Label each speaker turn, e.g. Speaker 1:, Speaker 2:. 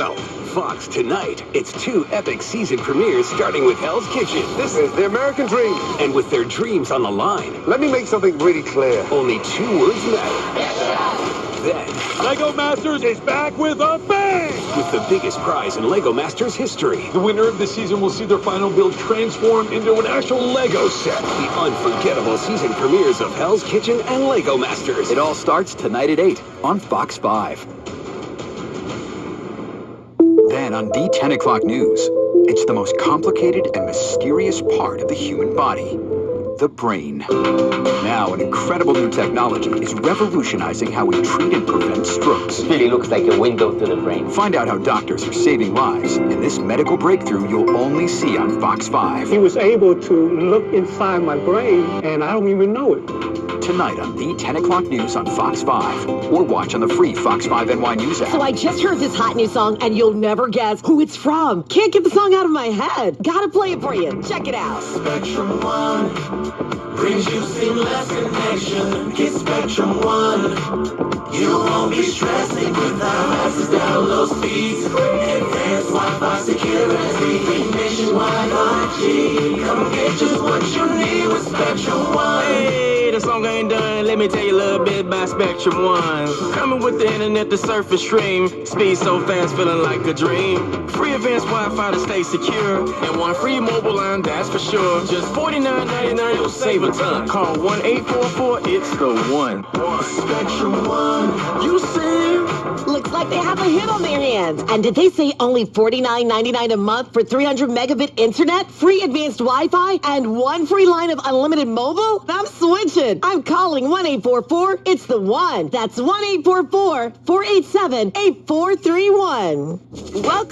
Speaker 1: Fox tonight. It's 2 epic season premieres starting with Hell's Kitchen.
Speaker 2: This is the American dream.
Speaker 1: And with their dreams on the line.
Speaker 2: Let me make something really clear.
Speaker 1: Only 2 words matter. Then,
Speaker 3: Lego Masters is back with a bang!
Speaker 1: with the biggest prize in Lego Masters history.
Speaker 3: The winner of the season will see their final build transform into an actual Lego set.
Speaker 1: The unforgettable season premieres of Hell's Kitchen and Lego Masters.
Speaker 4: It all starts tonight at 8 on Fox 5. Then on the 10 o'clock news, it's the most complicated and mysterious part of the human body, the brain. Now, an incredible new technology is revolutionizing how we treat and prevent strokes.
Speaker 5: It really looks like a window to the brain.
Speaker 4: Find out how doctors are saving lives in this medical breakthrough you'll only see on Fox 5.
Speaker 6: He was able to look inside my brain, and I don't even know it.
Speaker 4: Tonight on the 10 o'clock news on Fox 5. Or watch on the free Fox 5 NY News app.
Speaker 7: So I just heard this hot new song, and you'll never guess who it's from. Can't get the song out of my head. Gotta play it for you. Check it out.
Speaker 8: Spectrum One brings you seamless connection. Get Spectrum One. You won't be stressing without access down low speeds. Advanced Wi-Fi security. Nationwide 5G. Come get just what you need with Spectrum One.
Speaker 9: Hey, the song ain't done. Let me tell you a little bit about Spectrum One. Coming with the internet to surf and stream. Speed so fast, feeling like a dream. Free advanced Wi-Fi to stay secure. And one free mobile line, that's for sure. Just $49.99, you'll save a ton. Call 1-844, it's the one.
Speaker 8: Spectrum One.
Speaker 9: You see?
Speaker 7: Looks like they have a hit on their hands. And did they say only $49.99 a month for 300 megabit internet, free advanced Wi-Fi, and one free line of unlimited mobile? I'm switching. I'm calling 1-844, it's the one. That's 1-844-487-8431. Welcome.